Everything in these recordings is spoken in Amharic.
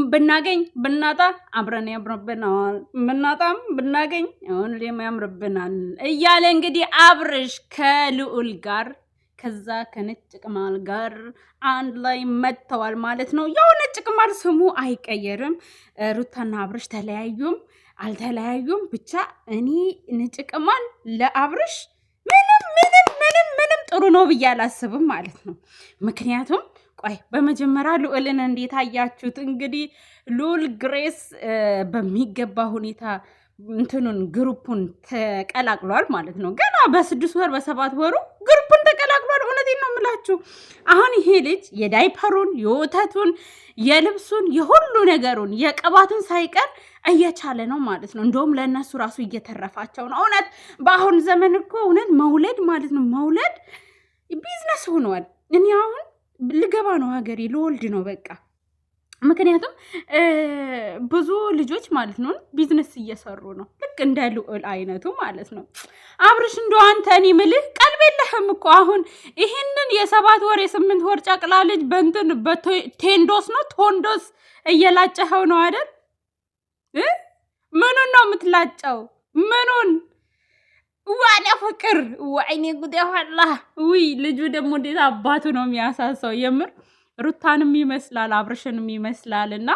ብናገኝ ብናጣ አብረን ያምርብናል ብናጣም ብናገኝ አሁን ያምርብናል እያለ እንግዲህ አብርሽ ከልዑል ጋር ከዛ ከነጭ ቅማል ጋር አንድ ላይ መጥተዋል ማለት ነው። ያው ነጭ ቅማል ስሙ አይቀየርም። ሩታና አብርሽ ተለያዩም አልተለያዩም ብቻ እኔ ነጭ ቅማል ለአብርሽ ምንም ጥሩ ነው ብዬ አላስብም ማለት ነው። ምክንያቱም ቆይ በመጀመሪያ ልዑልን እንዴት አያችሁት? እንግዲህ ልዑል ግሬስ በሚገባ ሁኔታ እንትኑን ግሩፑን ተቀላቅሏል ማለት ነው። ገና በ6 ወር በ7 ወሩ ግሩፑን ተቀላቅሏል። እውነቴን ነው የምላችሁ። አሁን ይሄ ልጅ የዳይፐሩን የወተቱን የልብሱን የሁሉ ነገሩን የቅባቱን ሳይቀር እየቻለ ነው ማለት ነው። እንደውም ለእነሱ ራሱ እየተረፋቸው ነው። እውነት በአሁን ዘመን እኮ እውነት መውለድ ማለት ነው መውለድ ቢዝነስ ሆኗል። እኔ አሁን ልገባ ነው ሀገሬ ልወልድ ነው በቃ። ምክንያቱም ብዙ ልጆች ማለት ነው ቢዝነስ እየሰሩ ነው፣ ልክ እንደ ልዑል አይነቱ ማለት ነው። አብርሽ እንደው አንተ እኔ የምልህ ቀልብ የለህም እኮ አሁን ይህንን የ7 ወር የ8 ወር ጨቅላ ልጅ በእንትን በቴንዶስ ነው ቶንዶስ እየላጨኸው ነው አይደል? ምኑን ነው የምትላጨው? ምኑን? ዋለ ፍቅር ወይኔ ጉዴ ኋላ ውይ ልጁ ደግሞ እንዴት አባቱ ነው የሚያሳሰው የምር ሩታንም ይመስላል አብርሽንም ይመስላል። እና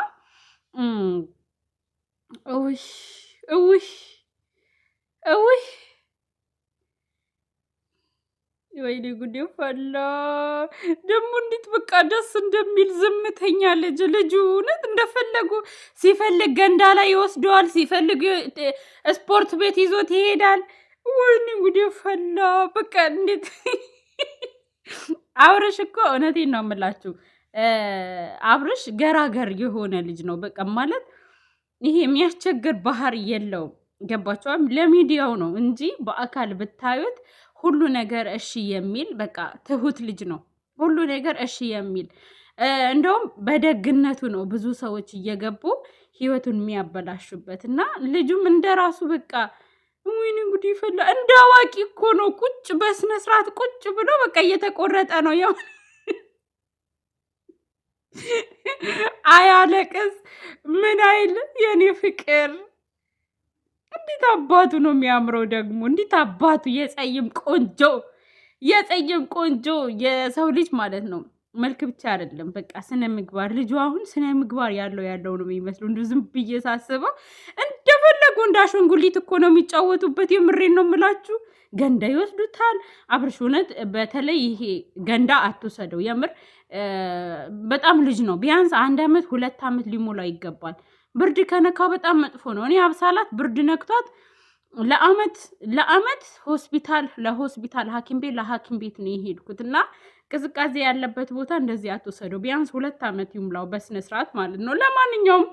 ወይኔ ጉዴ ፈላ ደግሞ እንዴት በቃ ደስ እንደሚል ዝምተኛ ልጁ እውነት እንደፈለጉ ሲፈልግ ገንዳ ላይ ይወስደዋል፣ ሲፈልግ ስፖርት ቤት ይዞት ይሄዳል። ወይኔ ጉዴ ፈላ በቃ እንዴት አብርሽ እኮ እውነቴን ነው የምላችሁ አብርሽ ገራገር የሆነ ልጅ ነው በቃ ማለት ይሄ የሚያስቸግር ባህሪ የለውም። ገባችኋል? ለሚዲያው ነው እንጂ በአካል ብታዩት ሁሉ ነገር እሺ የሚል በቃ ትሁት ልጅ ነው። ሁሉ ነገር እሺ የሚል እንደውም በደግነቱ ነው ብዙ ሰዎች እየገቡ ህይወቱን የሚያበላሹበት እና ልጁም እንደራሱ በቃ ወይኔ ጉድ ይፈላ እንደ አዋቂ እኮ ነው ቁጭ በስነ ስርዓት ቁጭ ብሎ በቃ እየተቆረጠ ነው ያው አያለቅስ ምን አይል የኔ ፍቅር እንዴት አባቱ ነው የሚያምረው ደግሞ እንዴት አባቱ የጸይም ቆንጆ የሰው ልጅ ማለት ነው። መልክ ብቻ አይደለም በቃ ስነ ምግባር ልጁ አሁን ስነ ምግባር ያለው ነው የሚመስለው። እንዲሁ ዝም ብዬ ሳስበው እንደፈለጉ እንዳሸንጉሊት እኮ ነው የሚጫወቱበት። የምሬን ነው የምላችሁ። ገንዳ ይወስዱታል። አብርሽ እውነት በተለይ ይሄ ገንዳ አትውሰደው የምር በጣም ልጅ ነው። ቢያንስ 1 ዓመት 2 ዓመት ሊሞላ ይገባል። ብርድ ከነካ በጣም መጥፎ ነው። እኔ አብሳላት ብርድ ነክቷት ለአመት ለሆስፒታል ለሐኪም ቤት ነው የሄድኩት እና ቅዝቃዜ ያለበት ቦታ እንደዚህ አትወሰደው። ቢያንስ 2 ዓመት ይሙላው በስነ ስርዓት ማለት ነው። ለማንኛውም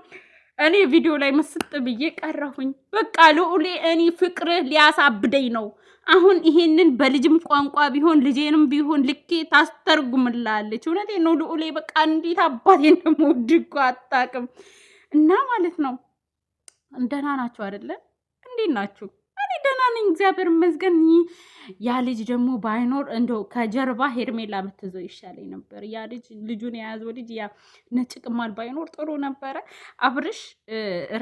እኔ ቪዲዮ ላይ መስጥ ብዬ ቀረሁኝ። በቃ ልዑሌ እኔ ፍቅር ሊያሳብደኝ ነው። አሁን ይሄንን በልጅም ቋንቋ ቢሆን ልጄንም ቢሆን ልኬ ታስተርጉምላለች። እውነቴን ነው ልዑሌ በቃ እንዴት አባቴ እንደምወድ እኮ አታውቅም። እና ማለት ነው ደህና ናችሁ አይደለ? እንዴት ናችሁ? እኔ ደህና ነኝ እግዚአብሔር ይመስገን። ያ ልጅ ደግሞ ባይኖር እንደው ከጀርባ ሄርሜላ የምትይዘው ይሻለኝ ነበር። ያ ልጁን የያዘው ልጅ ያ ነጭ ቅማል ባይኖር ጥሩ ነበረ። አብርሽ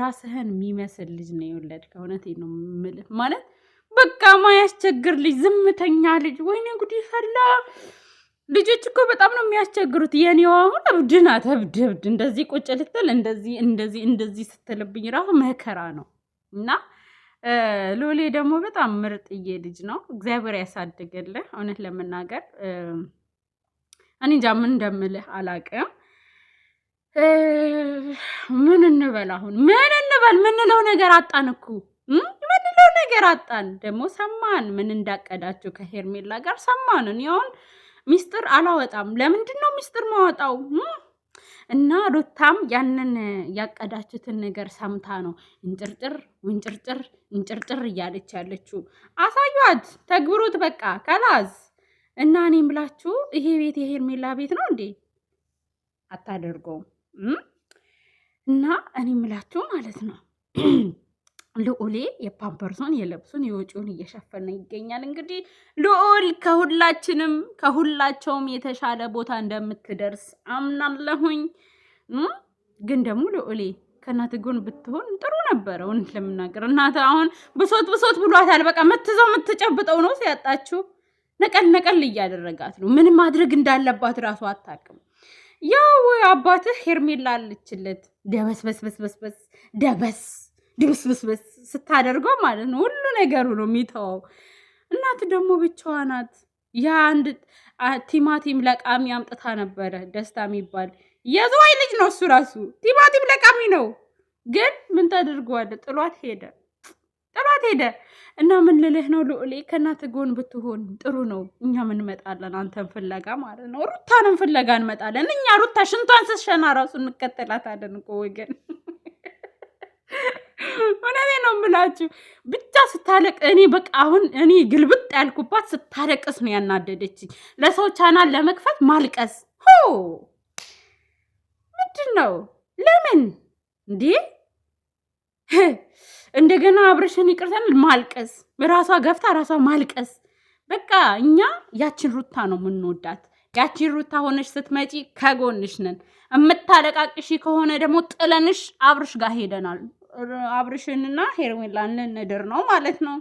ራስህን የሚመስል ልጅ ነው የወለድከው። እውነቴን ነው የምልህ ማለት በቃ ማያስቸግር ልጅ ዝምተኛ ልጅ። ወይኔ ጉድ ይፈላ። ልጆች እኮ በጣም ነው የሚያስቸግሩት። የኔው አሁን እብድ ናት። እብድ እንደዚህ ቁጭ ልትል እንደዚህ ስትልብኝ ራሱ መከራ ነው። እና ሎሌ ደግሞ በጣም ምርጥዬ ልጅ ነው። እግዚአብሔር ያሳድግልህ። እውነት ለመናገር እኔ እንጃ ምን እንደምልህ አላቅም። ምን እንበል አሁን ምን እንበል? ምንለው ነገር አጣን እኮ ምንለው ነገር አጣን። ደግሞ ሰማን ምን እንዳቀዳችሁ ከሄርሜላ ጋር ሰማን። እኔ አሁን ሚስጥር አላወጣም። ለምንድን ነው ሚስጥር ማወጣው? እና ሩታም ያንን ያቀዳችሁትን ነገር ሰምታ ነው እንጭርጭር እያለች ያለችው። አሳዩት፣ ተግብሩት በቃ ከላዝ እና እኔ ምላችሁ ይሄ ቤት የሄርሜላ ቤት ነው እንዴ? አታደርገውም። እና እኔ ምላችሁ ማለት ነው ልዑሌ የፓምፐርሶን የለብሱን የወጪውን እየሸፈነ ይገኛል። እንግዲህ ልዑል ከሁላቸውም የተሻለ ቦታ እንደምትደርስ አምናለሁኝ። ግን ደግሞ ልዑሌ ከእናት ጎን ብትሆን ጥሩ ነበረ። እውነት ለምናገር እናት አሁን ብሶት ብሏታል። በቃ የምትይዘው የምትጨብጠው ነው ሲያጣችሁ ነቀል ነቀል እያደረጋት ነው። ምን ማድረግ እንዳለባት እራሱ አታውቅም። ያው አባትህ ሄርሜላ አለችለት ደበስበስበስበስ ድብስብስበስ ስታደርገው ማለት ነው። ሁሉ ነገሩ ነው የሚተወው። እናት ደግሞ ብቻዋ ናት። የአንድ ቲማቲም ለቃሚ አምጥታ ነበረ ደስታ የሚባል የዝዋይ ልጅ ነው እሱ ራሱ ቲማቲም ለቃሚ ነው። ግን ምን ታደርገዋለ? ጥሏት ሄደ። እና ምን ልልህ ነው ልዑሌ፣ ከእናት ጎን ብትሆን ጥሩ ነው። እኛም እንመጣለን አንተን ፍለጋ ማለት ነው። ሩታንም ፍለጋ እንመጣለን እኛ። ሩታ ሽንቷን ስትሸና ራሱ እንከተላታለን እኮ ወገን። እውነቴ ነው የምላችሁ። ብቻ ስታለቅ እኔ በቃ አሁን እኔ ግልብጥ ያልኩባት ስታለቅስ ነው ያናደደችኝ። ለሰው ቻናል ለመክፈት ማልቀስ ምንድን ነው? ለምን እንዴ? እንደገና አብርሽን ይቅርተን ማልቀስ፣ ራሷ ገፍታ ራሷ ማልቀስ። በቃ እኛ ያችን ሩታ ነው የምንወዳት። ያችን ሩታ ሆነሽ ስትመጪ ከጎንሽ ነን። የምታለቃቅሺ ከሆነ ደግሞ ጥለንሽ አብርሽ ጋር ሄደናል። አብርሽንና ሄርሜላን ልንድር ነው ማለት ነው።